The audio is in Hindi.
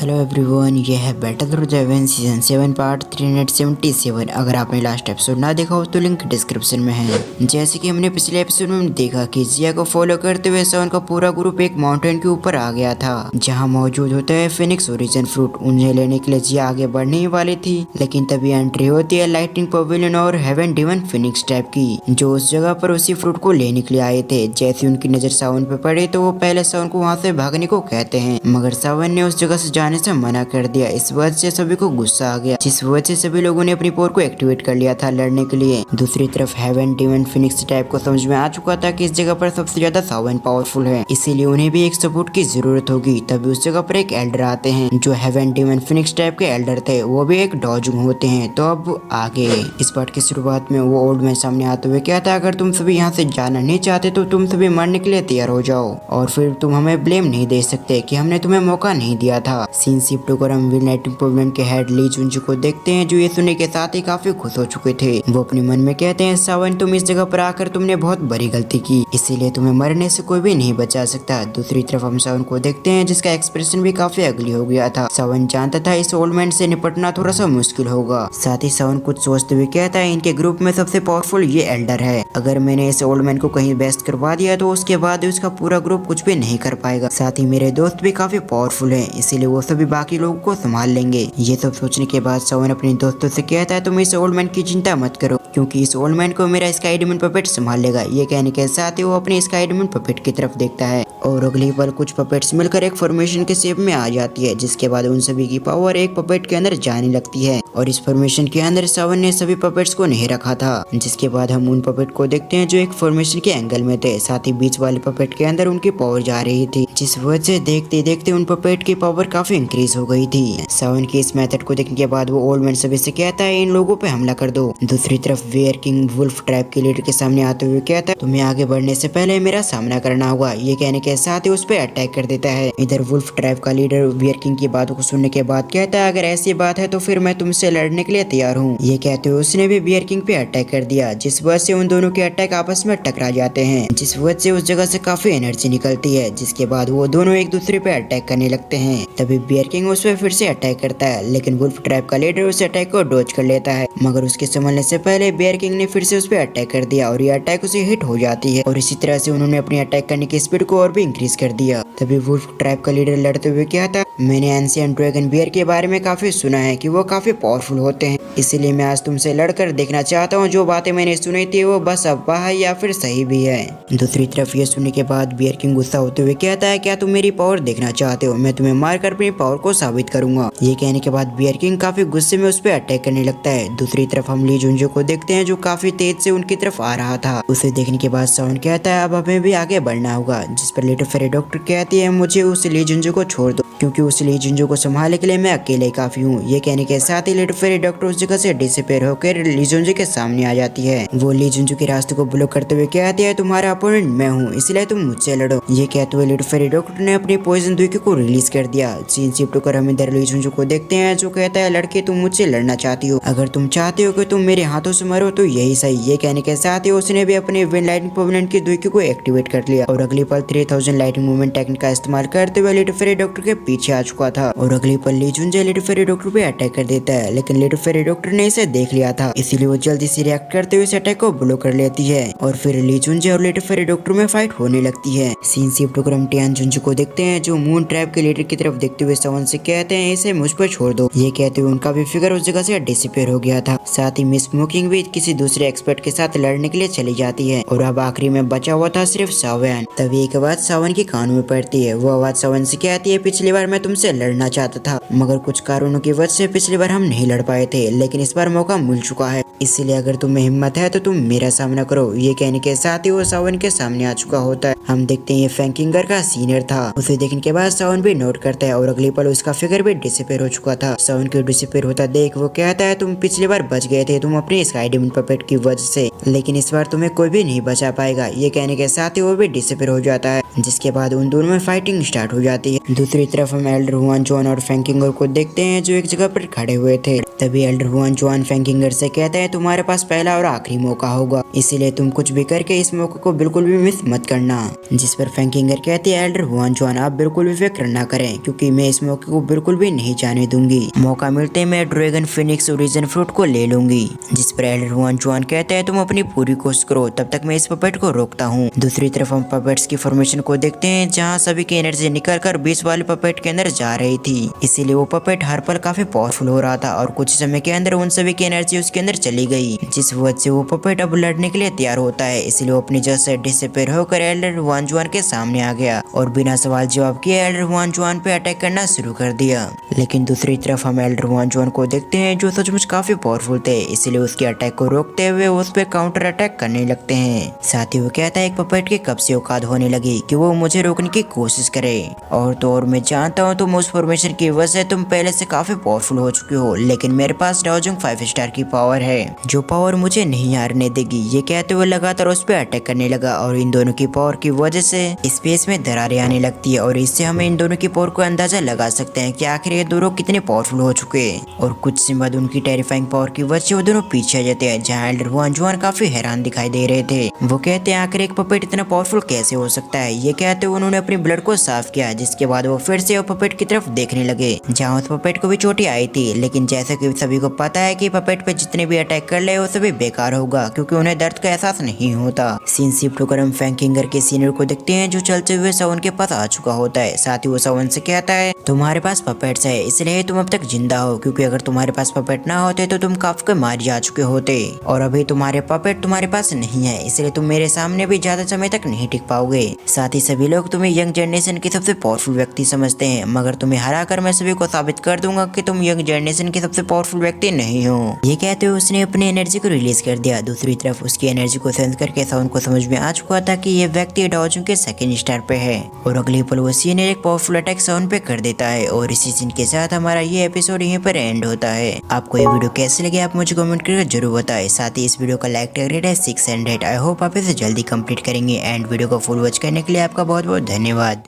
हेलो एवरीवन, ये है battle of the season 7 part 377। अगर आपने लास्ट एपिसोड ना देखा हो तो लिंक डिस्क्रिप्शन में है। जैसे कि हमने पिछले एपिसोड में देखा कि जिया को फॉलो करते हुए सेवन का पूरा ग्रुप एक माउंटेन के ऊपर आ गया था, जहां मौजूद होता है फिनिक्स ओरिजिन फ्रूट। उन्हें लेने के लिए जिया आगे बढ़ने ही वाली थी, लेकिन तभी एंट्री होती है लाइटिंग पवेलियन और हेवन डिवन फिनिक्स टाइप की, जो उस जगह पर उसी फ्रूट को लेने के लिए आए थे। जैसे उनकी नजर सावन पे पड़ी तो वो पहले सावन को वहाँ से भागने को कहते हैं, मगर सावन ने उस जगह से जाने से मना कर दिया। इस वजह से सभी को गुस्सा आ गया, जिस वजह से सभी लोगों ने अपनी पावर को एक्टिवेट कर लिया था लड़ने के लिए। दूसरी तरफ हेवन डिवन फिनिक्स टाइप को समझ में आ चुका था कि इस जगह पर सबसे ज्यादा सावन पावरफुल है, इसीलिए उन्हें भी एक सपोर्ट की जरूरत होगी। तभी उस जगह पर एक एल्डर आते हैं, जो हेवन डिवन फिनिक्स टाइप के एल्डर थे, वो भी एक डॉजुंग होते हैं। तो अब आगे इस पार्ट की शुरुआत में वो ओल्ड मैन सामने आते हुए कहता है, अगर तुम सभी यहाँ से जाना नहीं चाहते तो तुम सभी मरने के लिए तैयार हो जाओ, और फिर तुम हमें ब्लेम नहीं दे सकते कि हमने तुम्हें मौका नहीं दिया था। सीन शिफ्ट होकर हम यूनाइटेड प्रोविडेंट के हेड ली जुनजू को देखते हैं, जो ये सुनने के साथ ही काफी खुश हो चुके थे। वो अपने मन में कहते हैं, सावन तुम इस जगह पर आकर तुमने बहुत बड़ी गलती की, इसीलिए तुम्हें मरने से कोई भी नहीं बचा सकता। दूसरी तरफ हम सावन को देखते हैं, जिसका एक्सप्रेशन भी काफी अगली हो गया था। सावन जानता था इस ओल्ड मैन से निपटना थोड़ा सा मुश्किल होगा। साथ ही सावन कुछ सोचते हुए कहता है, इनके ग्रुप में सबसे पावरफुल ये एल्डर है, अगर मैंने इस ओल्ड मैन को कहीं बेस्ट करवा दिया तो उसके बाद उसका पूरा ग्रुप कुछ भी नहीं कर पाएगा। साथ ही मेरे दोस्त भी काफी पावरफुल हैं, इसीलिए वो सभी बाकी लोगों को संभाल लेंगे। ये सब सोचने के बाद सावन अपने दोस्तों से कहता है, तुम इस ओल्ड मैन की चिंता मत करो, क्योंकि इस ओल्ड मैन को मेरा स्काई डेमन पपेट संभाल लेगा। ये कहने के साथ ही वो अपने स्काई डेमन पपेट की तरफ देखता है, और अगली पल कुछ पपेट्स मिलकर एक फॉर्मेशन के शेप में आ जाती है, जिसके बाद उन सभी की पावर एक पपेट के अंदर जाने लगती है। और इस फॉर्मेशन के अंदर सावन ने सभी पपेट्स को नहीं रखा था, जिसके बाद हम उन पपेट को देखते हैं जो एक फॉर्मेशन के एंगल में थे। साथ ही बीच वाले पपेट के अंदर उनकी पावर जा रही थी, जिस वजह से देखते देखते उन पपेट की पावर काफी इंक्रीज हो गई थी। सावन की इस मेथड को देखने के बाद वो ओल्ड मैन सभी से कहता है, इन लोगों पे हमला कर दो। दूसरी तरफ वेयर किंग वुल्फ ट्राइब के लीडर के सामने आते हुए कहता है, तुम्हें आगे बढ़ने से पहले मेरा सामना करना होगा। ये कहने के साथ ही उस पर अटैक कर देता है। इधर वुल्फ ट्राइब का लीडर वेयर किंग की बातों को सुनने के बाद कहता है, अगर ऐसी बात है तो फिर मैं तुमसे लड़ने के लिए तैयार हूँ। ये कहते हुए उसने भी वेयर किंग पे अटैक कर दिया, जिस वजह से उन दोनों के अटैक आपस में टकरा जाते हैं, जिस वजह से उस जगह से काफी एनर्जी निकलती है, जिसके बाद वो दोनों एक दूसरे पे अटैक करने लगते हैं। तभी वेयर किंग उस पर फिर से अटैक करता है, लेकिन वुल्फ ट्राइब का लीडर उस अटैक को डॉज कर लेता है, मगर उसके संभलने से पहले बेयर किंग ने फिर से उस पर अटैक कर दिया, और ये अटैक उसे हिट हो जाती है, और इसी तरह से उन्होंने अपनी अटैक करने की स्पीड को और भी इंक्रीज कर दिया। तभी वुल्फ ट्राइब का लीडर लड़ते हुए कहता, मैंने एंशिएंट ड्रैगन बियर के बारे में काफी सुना है कि वो काफी पावरफुल होते हैं, इसीलिए मैं आज तुमसे लड़कर देखना चाहता हूँ जो बातें मैंने सुनी थी वो बस अफवाह है या फिर सही भी है। दूसरी तरफ ये सुनने के बाद बियर किंग गुस्सा होते हुए कहता है, क्या तुम मेरी पावर देखना चाहते हो? मैं तुम्हें मारकर अपनी पावर को साबित करूंगा। ये कहने के बाद बियर किंग काफी गुस्से में उस पर अटैक करने लगता है। दूसरी तरफ हम ली जुंजो को देखते हैं, जो काफी तेज से उनकी तरफ आ रहा था। उसे देखने के बाद सावन कहता है, अब हमें भी आगे बढ़ना होगा, जिस पर लिटिल फेरी डॉक्टर कहती है, मुझे उस ली जुंजो को छोड़ दो, क्योंकि उस ली जुंजो को संभालने के लिए मैं अकेले काफी हूँ। ये कहने के साथ ही लिटिल फेरी डॉक्टर उस जगह से डिसअपीयर होकर ली जुंजो के सामने आ जाती है। वो ली जुंजो के रास्ते को ब्लॉक करते हुए कहती है, तुम्हारा अपोनेंट मैं हूँ, इसलिए तुम मुझसे लड़ो। ये कहते हुए लिटिल फेरी डॉक्टर ने अपनी पॉइजन द्विक को रिलीज कर दिया। सीन शिफ्ट होकर हम इधर ली जुंजो को देखते हैं, जो कहता है, लड़के तुम मुझसे लड़ना चाहती हो, अगर तुम चाहते हो कि तुम मेरे हाथों से मरो तो यही सही। ये कहने के साथ ही उसने भी अपने विंड लाइटिंग पवेलियन की द्विक को एक्टिवेट कर लिया, और अगली पल 3000 लाइटिंग मूवमेंट टेक्निक का इस्तेमाल करते हुए लिटिल फेरी डॉक्टर के पीछे आ चुका था, और अगली पल ली जुंजो लिटिल फेरी डॉक्टर पे अटैक कर देता है, लेकिन लिटिल फेरी डॉक्टर ने इसे देख लिया था, इसीलिए वो जल्दी से रिएक्ट करते हुए इस अटैक को ब्लॉक कर लेती है, और फिर ली जुंजो और लिटिल फेरी डॉक्टर में फाइट होने लगती है। सीन शिफ्ट होकर हम टियान जुंजो को देखते हैं, जो मून ट्राइब के लीडर की तरफ देखते हुए सावन से कहते हैं, इसे मुझ पर छोड़ दो। ये कहते हुए उनका भी फिगर उस जगह से डिसअपीयर हो गया था। साथ ही मिस स्मोकिंग भी किसी दूसरे एक्सपर्ट के साथ लड़ने के लिए चली जाती है, और अब आखिरी में बचा हुआ था सिर्फ सावन। तभी एक आवाज सावन के कान में पड़ती है। वो आवाज सावन से कहती है, पिछली बार मैं तुमसे लड़ना चाहता था, मगर कुछ कारणों की वजह से पिछली बार हम नहीं लड़ पाए थे, लेकिन इस बार मौका मिल चुका है, इसलिए अगर तुम्हें हिम्मत है तो तुम मेरा सामना करो। ये कहने के साथ ही वो सावन के सामने आ चुका होता है। हम देखते हैं ये फैंकिंगर का सीनियर था। उसे देखने के बाद सावन भी नोट करता है, और अगली पल उसका फिगर भी डिसअपीयर हो चुका था। सावन के डिसअपीयर होता देख वो कहता है, तुम पिछली बार बच गए थे, तुम अपने स्काई डेमन पपेट की वजह से, लेकिन इस बार तुम्हें कोई भी नहीं बचा पाएगा। ये कहने के साथ ही वो भी डिसअपीयर हो जाता है, जिसके बाद उन दोनों में फाइटिंग स्टार्ट हो जाती है। दूसरी तरफ हम एल्डर हुआन जॉन और फैंकिंगर को देखते हैं, जो एक जगह पर खड़े हुए थे। तभी एल्डर हुआन जॉन फैंकिंगर से कहता है, तुम्हारे पास पहला और आखिरी मौका होगा, इसीलिए तुम कुछ भी करके इस मौके को बिल्कुल भी मिस मत करना। जिस पर फैंकिंगर कहती है, एल्डर हुआन जॉन आप बिल्कुल भी फिक्र ना करें, क्योंकि मैं इस मौके को बिल्कुल भी नहीं जाने दूंगी। मौका मिलते मैं ड्रैगन फिनिक्स ओरिजिन फ्रूट को ले लूंगी। जिस पर एल्डर वान जुआन कहता है तुम अपनी पूरी कोशिश करो, तब तक मैं इस पपेट को रोकता हूँ। दूसरी तरफ हम पपेट्स की फॉर्मेशन को देखते हैं जहाँ सभी की एनर्जी निकल कर 20 वाले पपेट के अंदर जा रही थी। इसीलिए वो पपेट हर पल काफी पावरफुल हो रहा था और कुछ समय के अंदर उन सभी की एनर्जी उसके अंदर चली गई, जिस वजह से वो पपेट अब लड़ने के लिए तैयार होता है। इसलिए वो अपनी जगह से डिसअपीयर होकर एल्डर वान जुआन के सामने आ गया और बिना सवाल जवाब किए एल्डर वान जुआन पे अटैक करना शुरू कर दिया। लेकिन दूसरी तरफ हम एल्डर वान जुआन को देखते हैं जो सचमुच काफी पावरफुल थे, इसलिए उसके अटैक को रोकते हुए उस पे काउंटर अटैक करने लगते हैं। साथ ही वो कहता है एक पपेट के कब से औकात होने लगी कि वो मुझे रोकने की कोशिश करे। और तो और मैं जानता हूँ तुम उस फॉर्मेशन की वजह से तुम पहले से काफी पावरफुल हो चुके हो, लेकिन मेरे पास डाओजुंग 5 स्टार की पावर है जो पावर मुझे नहीं हारने देगी। ये कहते हुए लगातार उस पे अटैक करने लगा और इन दोनों की पावर की वजह से स्पेस में दरारें आने लगती है और इससे हमें इन दोनों की पावर को अंदाजा लगा सकते हैं कि आखिर ये दोनों कितने पावरफुल हो चुके हैं। और कुछ समय बाद उनकी टेरिफाइंग पावर की वजह से वो दोनों पीछे आ जाते हैं, जहाँ एल्डर वान जुआन काफी हैरान दिखाई दे रहे थे। वो कहते हैं आखिर एक पपेट इतना पावरफुल कैसे हो सकता है। ये कहते हुए उन्होंने अपनी ब्लड को साफ किया, जिसके बाद वो फिर से वो पपेट की तरफ देखने लगे जहाँ उस पपेट को भी चोटी आई थी। लेकिन जैसे कि सभी को पता है कि पपेट पे जितने भी अटैक कर ले वो सभी बेकार होगा, क्योंकि उन्हें दर्द का एहसास नहीं होता। सीन शिफ्ट होकर हम फैंकिंगर के सीनियर को देखते हैं जो चलते हुए सावन के पास आ चुका होता है। साथ ही वो सावन से कहता है तुम्हारे पास पपेट्स है इसलिए तुम अब तक जिंदा हो, क्योंकि अगर तुम्हारे पास पपेट ना होते तो तुम काफी मार जा चुके होते और अभी तुम्हारे पपेट तुम्हारे पास नहीं है, इसलिए तुम मेरे सामने भी ज्यादा समय तक नहीं टिक पाओगे। साथ ही सभी लोग तुम्हें यंग जनरेशन के सबसे पावरफुल व्यक्ति समझते हैं, मगर तुम्हें हरा कर मैं सभी को साबित कर दूंगा कि तुम यंग जनरेशन के सबसे पावरफुल व्यक्ति नहीं हो। ये कहते हुए उसने अपनी एनर्जी को रिलीज कर दिया। दूसरी तरफ उसकी एनर्जी को सेंस करके साउन को समझ में आ चुका था कि ये व्यक्ति डाओजुंग के 2nd स्टार पे है और अगले पल वो सीनियर एक पावरफुल अटैक साउन पे कर देता है और इसी सीन के साथ हमारा ये एपिसोड यहीं पर एंड होता है। आपको ये वीडियो कैसे लगे आप मुझे कमेंट करके जरूर बताएं। साथ ही इस वीडियो का लाइक रेट है 600। आई होप आप इसे जल्दी कंप्लीट करेंगे एंड वीडियो को फुल वॉच करने के लिए आपका बहुत बहुत धन्यवाद।